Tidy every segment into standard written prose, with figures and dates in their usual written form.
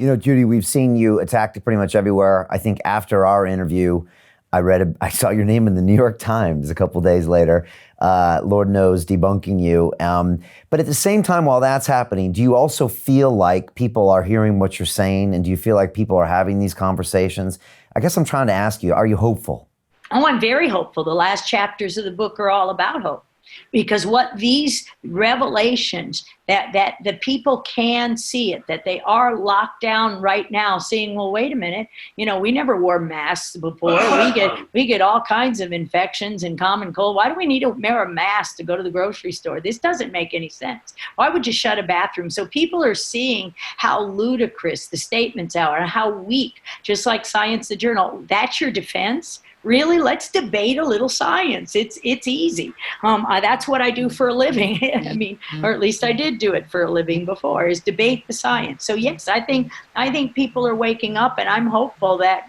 You know, Judy, we've seen you attacked pretty much everywhere. I think after our interview, I saw your name in the New York Times a couple days later, Lord knows, debunking you. But at the same time, while that's happening, do you also feel like people are hearing what you're saying? And do you feel like people are having these conversations? I guess I'm trying to ask you, are you hopeful? Oh, I'm very hopeful. The last chapters of the book are all about hope. Because what these revelations, that the people can see it, that they are locked down right now, saying, well, wait a minute, you know, we never wore masks before. We get all kinds of infections and common cold. Why do we need to wear a mask to go to the grocery store? This doesn't make any sense. Why would you shut a bathroom? So people are seeing how ludicrous the statements are and how weak, just like Science the Journal. That's your defense? Really? Let's debate a little science. It's easy. That's what I do for a living. I mean, or at least I did do it for a living before, is debate the science. So yes, I think people are waking up, and I'm hopeful that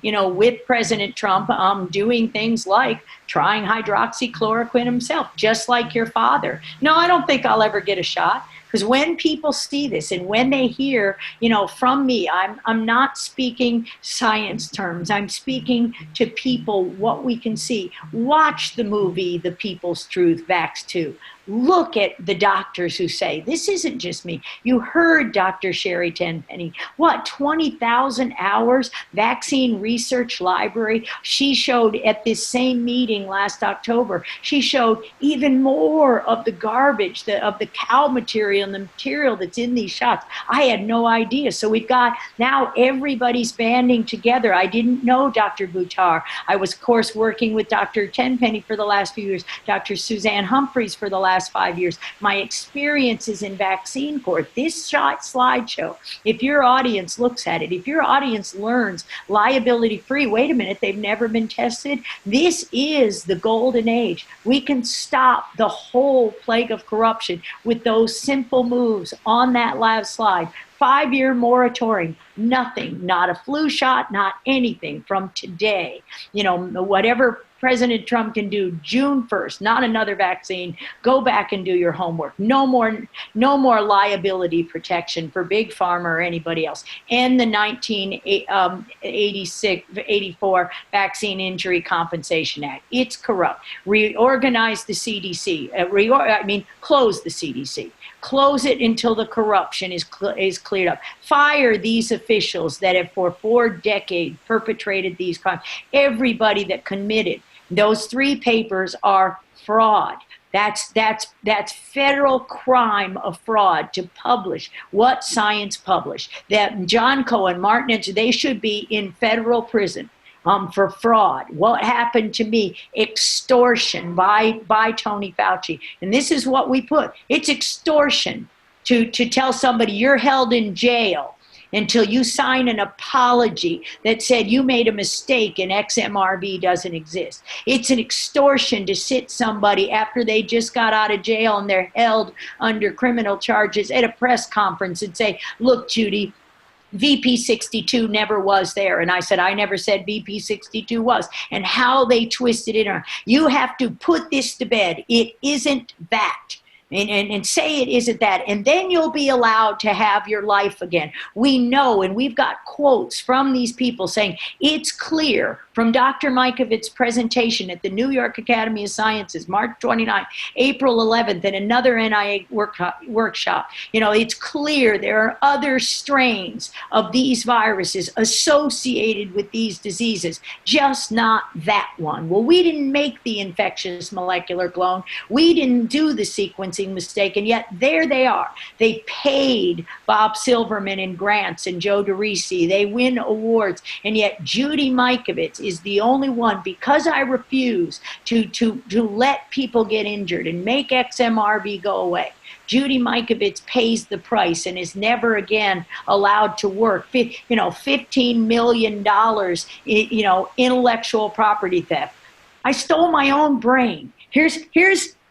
you know, with President Trump doing things like trying hydroxychloroquine himself, just like your father. No, I don't think I'll ever get a shot. Because when people see this and when they hear, you know, from me, I'm not speaking science terms. I'm speaking to people what we can see. Watch the movie, The People's Truth, Vax 2. Look at the doctors who say, this isn't just me. You heard Dr. Sherry Tenpenny. What, 20,000 hours? Vaccine Research Library. She showed at this same meeting last October, she showed even more of the garbage, of the cow material and the material that's in these shots. I had no idea. So we've got, now everybody's banding together. I didn't know Dr. Buttar. I was, of course, working with Dr. Tenpenny for the last few years, Dr. Suzanne Humphreys for the last 5 years. My experiences in vaccine court, this slideshow, if your audience looks at it, if your audience learns liability free, wait a minute, they've never been tested. This is the golden age. We can stop the whole plague of corruption with those simple moves on that last slide. 5-year moratorium, nothing, not a flu shot, not anything from today. You know, whatever President Trump can do June 1st, not another vaccine. Go back and do your homework. No more liability protection for Big Pharma or anybody else. And the 1984 Vaccine Injury Compensation Act. It's corrupt. Reorganize the CDC. Close the CDC. Close it until the corruption is cleared up. Fire these officials that have for 4 decades perpetrated these crimes. Everybody that committed those 3 papers are fraud. That's federal crime of fraud to publish what science published. That John Cohen, Martin, they should be in federal prison. For fraud. What happened to me? Extortion by Tony Fauci. And this is what we put. It's extortion to tell somebody you're held in jail until you sign an apology that said you made a mistake and XMRV doesn't exist. It's an extortion to sit somebody after they just got out of jail and they're held under criminal charges at a press conference and say, look, Judy, VP 62 never was there. And I said, I never said VP 62 was. And how they twisted it around. You have to put this to bed. It isn't that. And say it isn't that, and then you'll be allowed to have your life again. We know, and we've got quotes from these people saying, it's clear from Dr. Mikovits' presentation at the New York Academy of Sciences, March 29th, April 11th, and another NIH workshop. You know, it's clear there are other strains of these viruses associated with these diseases, just not that one. Well, we didn't make the infectious molecular clone. We didn't do the sequencing mistake, and yet there they are. They paid Bob Silverman and grants and Joe DeRisi. They win awards, and yet Judy Mikovits is the only one, because I refuse to let people get injured and make XMRV go away. Judy Mikovits pays the price and is never again allowed to work. $15 million, intellectual property theft. I stole my own brain. Here's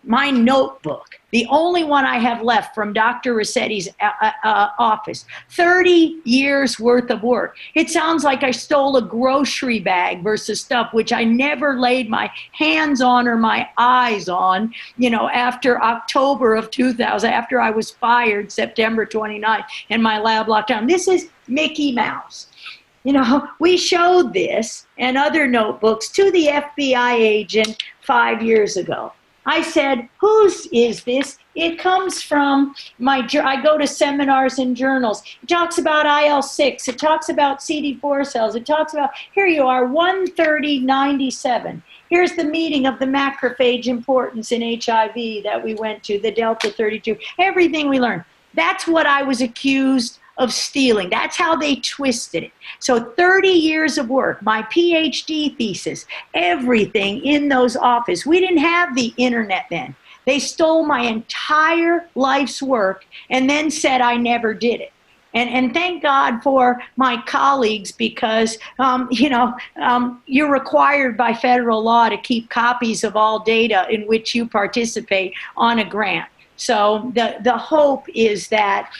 my notebook, the only one I have left from Dr. Rossetti's office, 30 years worth of work. It sounds like I stole a grocery bag versus stuff which I never laid my hands on or my eyes on, after October of 2000, after I was fired September 29th and my lab locked down. This is Mickey Mouse. We showed this and other notebooks to the FBI agent 5 years ago. I said, whose is this? It comes from I go to seminars and journals. It talks about IL-6. It talks about CD4 cells. It talks about, here you are, 13097. Here's the meeting of the macrophage importance in HIV that we went to, the Delta 32, everything we learned. That's what I was accused of stealing. That's how they twisted it. So 30 years of work, my PhD thesis, everything in those offices. We didn't have the internet then. They stole my entire life's work and then said I never did it. And thank God for my colleagues, because, you're required by federal law to keep copies of all data in which you participate on a grant. So the hope is that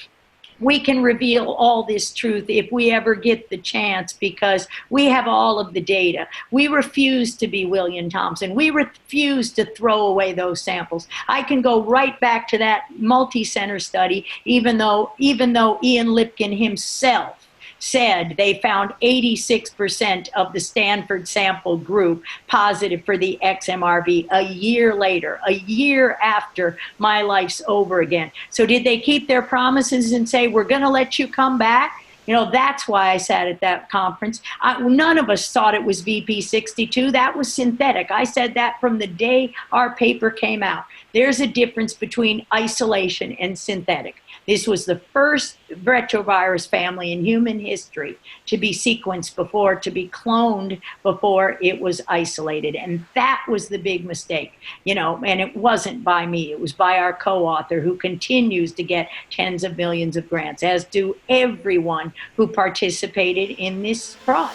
we can reveal all this truth if we ever get the chance, because we have all of the data. We refuse to be William Thompson. We refuse to throw away those samples. I can go right back to that multi-center study, even though Ian Lipkin himself said they found 86% of the Stanford sample group positive for the XMRV a year later, a year after my life's over again. So did they keep their promises and say, we're going to let you come back? That's why I sat at that conference. None of us thought it was VP62. That was synthetic. I said that from the day our paper came out. There's a difference between isolation and synthetic. This was the first retrovirus family in human history to be sequenced before, to be cloned before it was isolated. And that was the big mistake, and it wasn't by me. It was by our co-author, who continues to get tens of millions of grants, as do everyone who participated in this fraud.